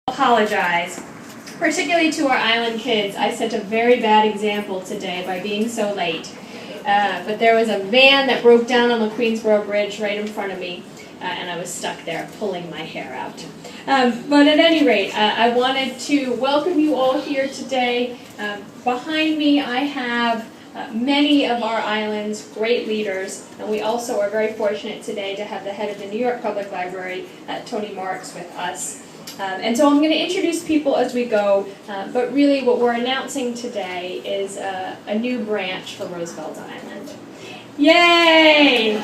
Apologize, particularly to our island kids. I set a very bad example today by being so late. But there was a van that broke down on the Queensboro Bridge right in front of me, and I was stuck there pulling my hair out. But at any rate, I wanted to welcome you all here today. Behind me I have many of our island's great leaders, and we also are very fortunate today to have the head of the New York Public Library, Tony Marks, with us. And so I'm going to introduce people as we go, but really what we're announcing today is a new branch for Roosevelt Island. Yay!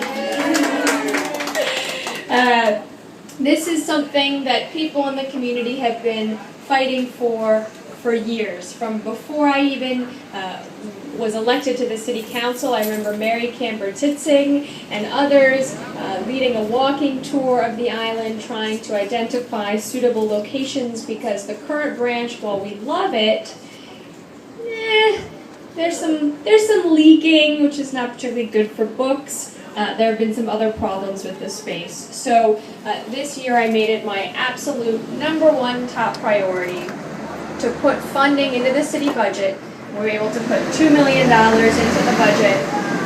This is something that people in the community have been fighting for years. From before I even was elected to the city council, I remember Mary Camber-Titzing and others leading a walking tour of the island, trying to identify suitable locations, because the current branch, while we love it, there's some leaking, which is not particularly good for books. There have been some other problems with the space. So this year I made it my absolute #1 top priority to put funding into the city budget. We were able to put $2 million into the budget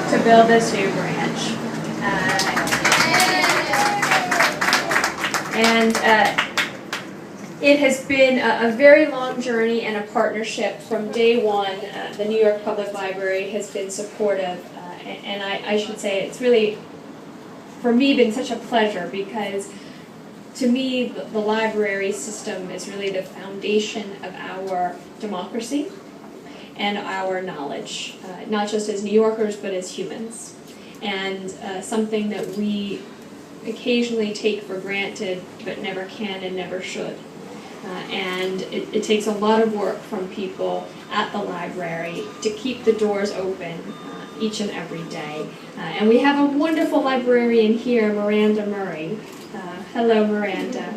to build this new branch. It has been a very long journey and a partnership from day one. The New York Public Library has been supportive, and I should say it's really, for me, been such a pleasure, because to me, the library system is really the foundation of our democracy and our knowledge, not just as New Yorkers, but as humans. And something that we occasionally take for granted, but never can and never should. And it takes a lot of work from people at the library to keep the doors open each and every day. And we have a wonderful librarian here, Miranda Murray. Hello, Miranda,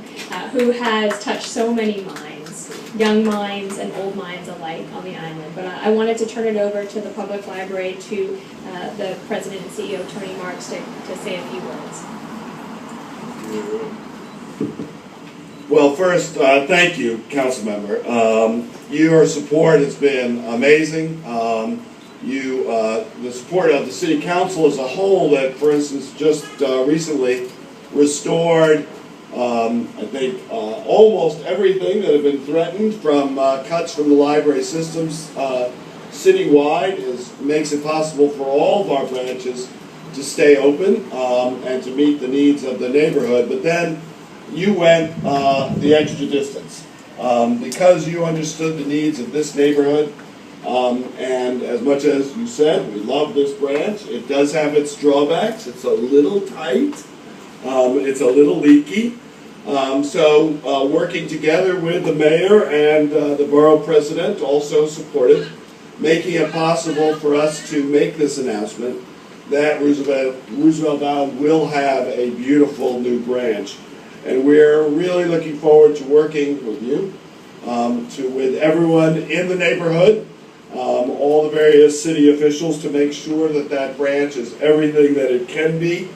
who has touched so many minds, young minds and old minds alike on the island. But I wanted to turn it over to the public library, to the president and CEO, Tony Marks, to say a few words. Well, first, thank you, council member. Your support has been amazing. The support of the city council as a whole, that, for instance, just recently restored, I think, almost everything that had been threatened from cuts from the library systems citywide, makes it possible for all of our branches to stay open and to meet the needs of the neighborhood. But then you went the extra distance because you understood the needs of this neighborhood. And as much as you said, we love this branch, it does have its drawbacks. It's a little tight. It's a little leaky. So working together with the mayor and the borough president, also supported, making it possible for us to make this announcement that Roosevelt Island will have a beautiful new branch. And we're really looking forward to working with you, with everyone in the neighborhood, all the various city officials, to make sure that that branch is everything that it can be,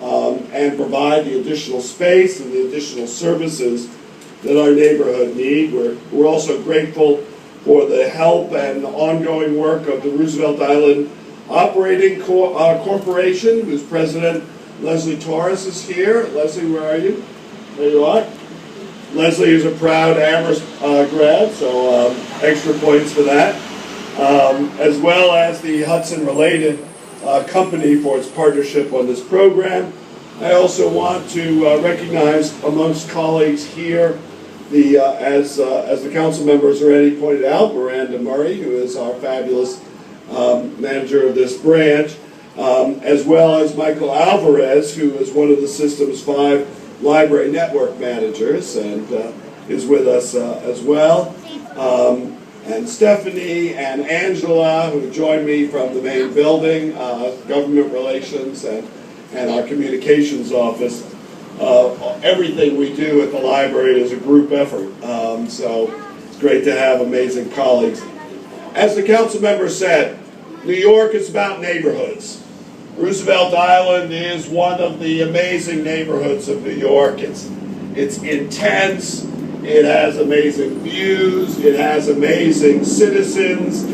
and provide the additional space and the additional services that our neighborhood need. We're also grateful for the help and ongoing work of the Roosevelt Island Operating Corporation, whose president, Leslie Torres, is here. Leslie, where are you? There you are. Leslie is a proud Amherst grad, so extra points for that. As well as the Hudson-related company for its partnership on this program. I also want to recognize amongst colleagues here, as the council members already pointed out, Miranda Murray, who is our fabulous manager of this branch, as well as Michael Alvarez, who is one of the system's 5 library network managers and is with us as well. And Stephanie and Angela, who joined me from the main building, government relations, and our communications office. Everything we do at the library is a group effort, so it's great to have amazing colleagues. As the council member said, New York is about neighborhoods. Roosevelt Island is one of the amazing neighborhoods of New York. It's intense, It has amazing views. It has amazing citizens.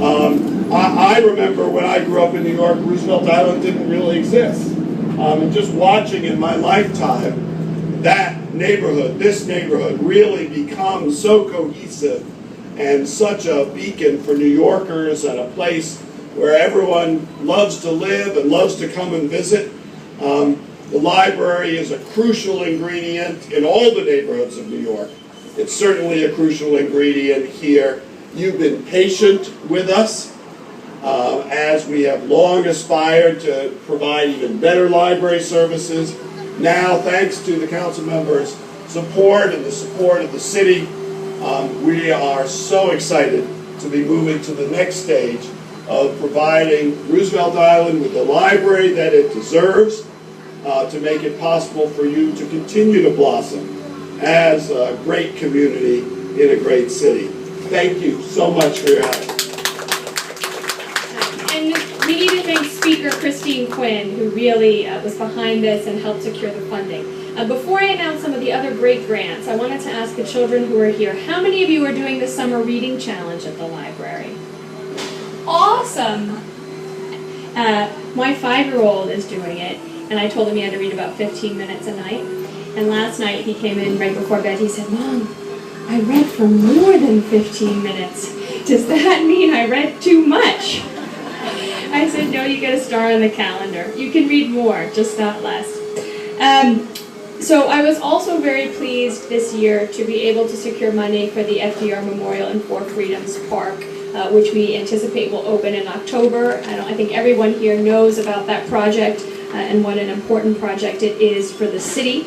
I remember when I grew up in New York, Roosevelt Island didn't really exist. And just watching in my lifetime that neighborhood, this neighborhood, really become so cohesive and such a beacon for New Yorkers and a place where everyone loves to live and loves to come and visit. The library is a crucial ingredient in all the neighborhoods of New York. It's certainly a crucial ingredient here. You've been patient with us as we have long aspired to provide even better library services. Now, thanks to the council members' support and the support of the city, we are so excited to be moving to the next stage of providing Roosevelt Island with the library that it deserves, to make it possible for you to continue to blossom as a great community in a great city. Thank you so much for your help. And we need to thank Speaker Christine Quinn, who really was behind this and helped secure the funding. Before I announce some of the other great grants, I wanted to ask the children who are here, how many of you are doing the summer reading challenge at the library? Awesome! My 5-year-old is doing it, and I told him he had to read about 15 minutes a night. And last night he came in right before bed, he said, "Mom, I read for more than 15 minutes. Does that mean I read too much?" I said, "No, you get a star on the calendar. You can read more, just not less." So I was also very pleased this year to be able to secure money for the FDR Memorial in Four Freedoms Park, which we anticipate will open in October. I think everyone here knows about that project and what an important project it is for the city.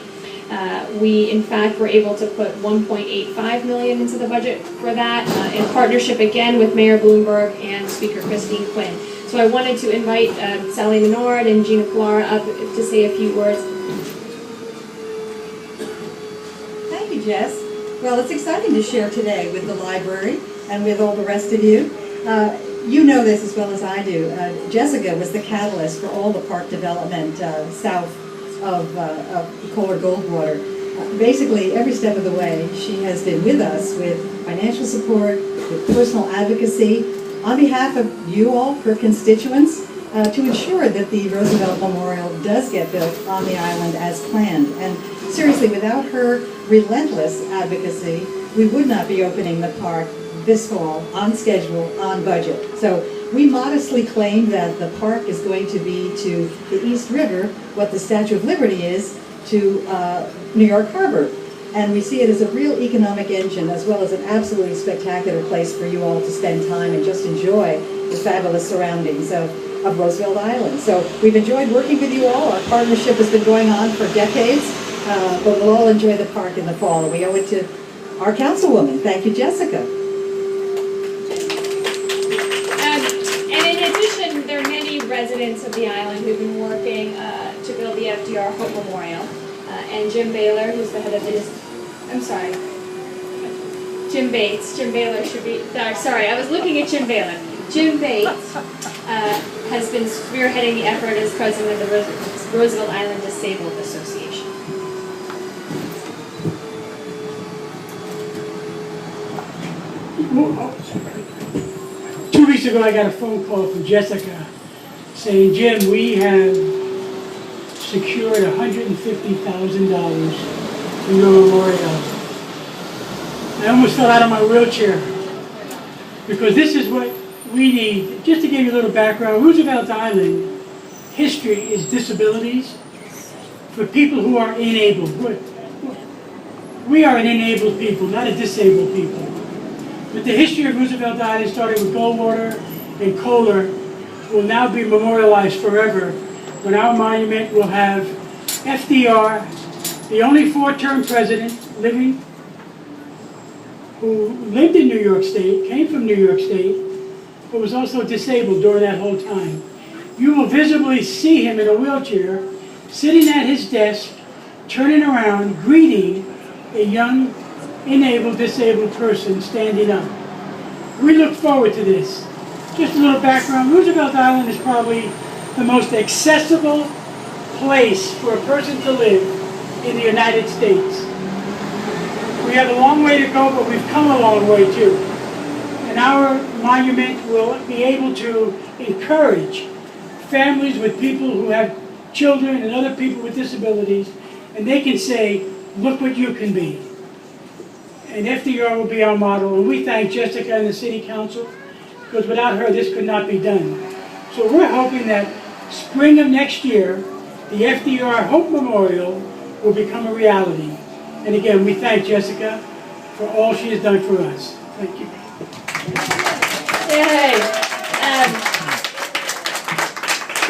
We, in fact, were able to put $1.85 million into the budget for that, in partnership again with Mayor Bloomberg and Speaker Christine Quinn. So I wanted to invite Sally Menard and Gina Pilar up to say a few words. Thank you, Jess. Well, it's exciting to share today with the library and with all the rest of you. You know this as well as I do. Jessica was the catalyst for all the park development south of Kohler Goldwater. Basically, every step of the way, she has been with us with financial support, with personal advocacy, on behalf of you all, her constituents, to ensure that the Roosevelt Memorial does get built on the island as planned. And seriously, without her relentless advocacy, we would not be opening the park this fall, on schedule, on budget. So we modestly claim that the park is going to be to the East River what the Statue of Liberty is to New York Harbor. And we see it as a real economic engine, as well as an absolutely spectacular place for you all to spend time and just enjoy the fabulous surroundings of Roosevelt Island. So we've enjoyed working with you all. Our partnership has been going on for decades, but we'll all enjoy the park in the fall. We owe it to our councilwoman. Thank you, Jessica. There are many residents of the island who've been working to build the FDR Hope Memorial. And Jim Baylor, who's the head of the... I'm sorry. Jim Bates. Jim Baylor should be... Sorry, I was looking at Jim Baylor. Jim Bates has been spearheading the effort as president of the Roosevelt Island Disabled Association. 2 weeks ago, I got a phone call from Jessica saying, "Jim, we have secured $150,000 for your memorial." I almost fell out of my wheelchair because this is what we need. Just to give you a little background, Roosevelt Island history is disabilities for people who are enabled. We are an enabled people, not a disabled people. But the history of Roosevelt Island, starting with Goldwater and Kohler, will now be memorialized forever when our monument will have FDR, the only 4-term president living, who lived in New York State, came from New York State, but was also disabled during that whole time. You will visibly see him in a wheelchair, sitting at his desk, turning around, greeting a young, enabled, disabled person standing up. We look forward to this. Just a little background, Roosevelt Island is probably the most accessible place for a person to live in the United States. We have a long way to go, but we've come a long way too. And our monument will be able to encourage families with people who have children and other people with disabilities, and they can say, look what you can be. And FDR will be our model, and we thank Jessica and the City Council, because without her this could not be done. So we're hoping that spring of next year, the FDR Hope Memorial will become a reality. And again, we thank Jessica for all she has done for us. Thank you. Yay!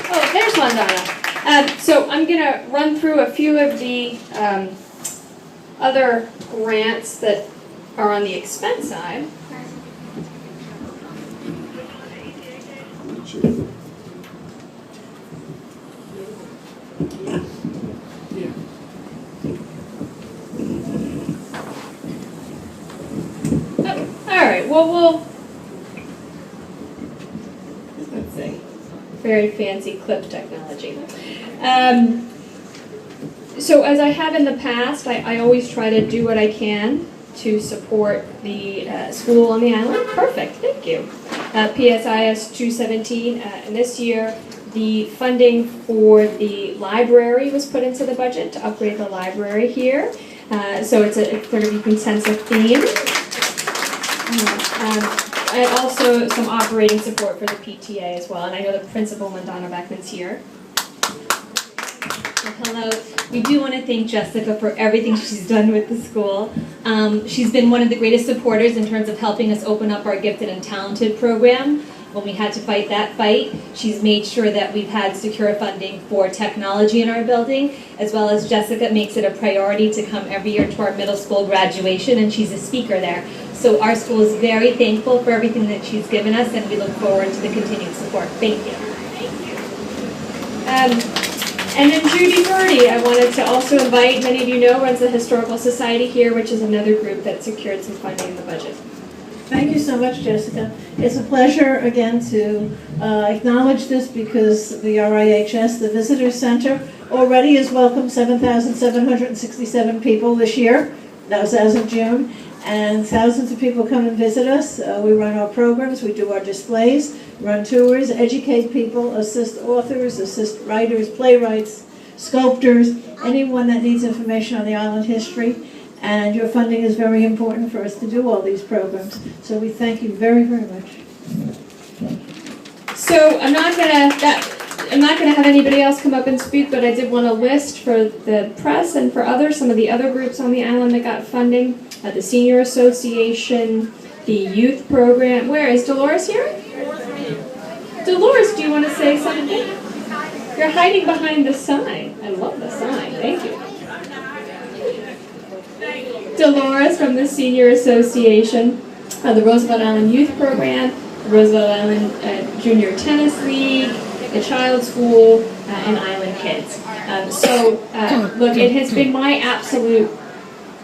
Oh, there's one, Donna. So I'm going to run through a few of the other grants that are on the expense side. Well, let's see. Very fancy clip technology. So as I have in the past, I always try to do what I can to support the school on the island. Perfect, thank you. PSIS 217, and this year the funding for the library was put into the budget to upgrade the library here. So it's sort of, you can sense a theme. And also some operating support for the PTA as well. And I know the principal, Donna Beckman's here. Hello. We do want to thank Jessica for everything she's done with the school. She's been one of the greatest supporters in terms of helping us open up our Gifted and Talented program. When we had to fight that fight, she's made sure that we've had secure funding for technology in our building, as well as Jessica makes it a priority to come every year to our middle school graduation, and she's a speaker there. So our school is very thankful for everything that she's given us, and we look forward to the continued support. Thank you. And then Judy Birdie, I wanted to also invite, many of you know, runs the Historical Society here, which is another group that secured some funding in the budget. Thank you so much, Jessica. It's a pleasure, again, to acknowledge this because the RIHS, the Visitor Center, already has welcomed 7,767 people this year. That was as of June. And thousands of people come and visit us. We run our programs, we do our displays, run tours, educate people, assist authors, assist writers, playwrights, sculptors, anyone that needs information on the island history. And your funding is very important for us to do all these programs. So we thank you very, very much. So I'm not gonna have anybody else come up and speak, but I did want to list for the press and for others, some of the other groups on the island that got funding. The Senior Association, the Youth Program. Where is Dolores here? Dolores, do you want to say something? You're hiding behind the sign. I love the sign. Thank you. Dolores from the Senior Association, the Roosevelt Island Youth Program, the Roosevelt Island Junior Tennis League, the Child School, and Island Kids. Look, it has been my absolute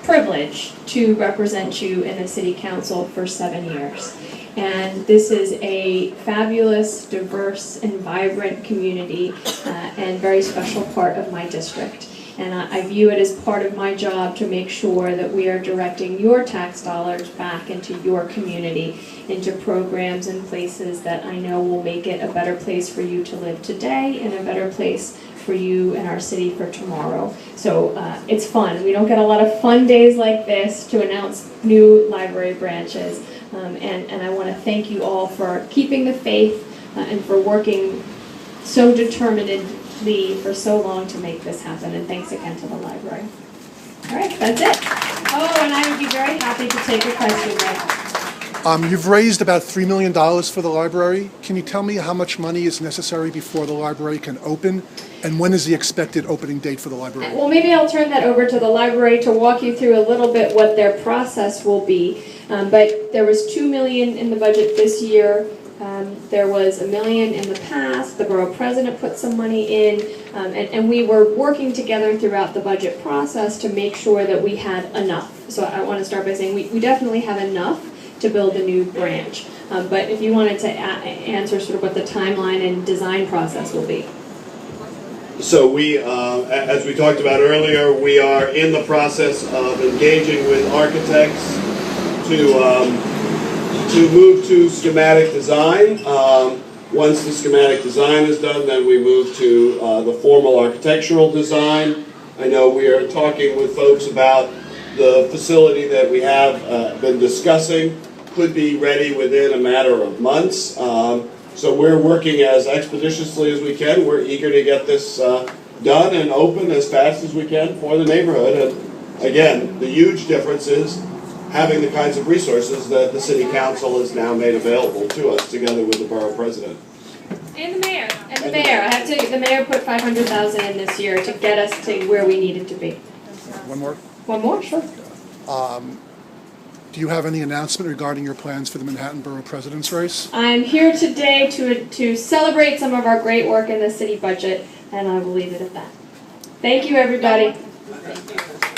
privilege to represent you in the City Council for 7 years. And this is a fabulous, diverse, and vibrant community and very special part of my district. And I view it as part of my job to make sure that we are directing your tax dollars back into your community, into programs and places that I know will make it a better place for you to live today and a better place for you and our city for tomorrow. So it's fun. We don't get a lot of fun days like this to announce new library branches. And I want to thank you all for keeping the faith and for working so determinedly for so long to make this happen. And thanks again to the library. All right, that's it. Oh, and I would be very happy to take a question right. You've raised about $3 million for the library. Can you tell me how much money is necessary before the library can open? And when is the expected opening date for the library? Well, maybe I'll turn that over to the library to walk you through a little bit what their process will be. But there was $2 million in the budget this year. There was $1 million in the past. The borough president put some money in. And we were working together throughout the budget process to make sure that we had enough. So I want to start by saying we definitely have enough to build a new branch. But if you wanted to answer sort of what the timeline and design process will be. So we, as we talked about earlier, we are in the process of engaging with architects to move to schematic design. Once the schematic design is done, then we move to the formal architectural design. I know we are talking with folks about the facility that we have been discussing could be ready within a matter of months. So we're working as expeditiously as we can. We're eager to get this done and open as fast as we can for the neighborhood. And again, the huge difference is having the kinds of resources that the City Council has now made available to us, together with the Borough President. And the mayor. And the mayor. I have to. The mayor put $500,000 in this year to get us to where we needed to be. One more. One more, sure. Do you have any announcement regarding your plans for the Manhattan Borough President's race? I'm here today to celebrate some of our great work in the city budget, and I will leave it at that. Thank you, everybody. Thank you.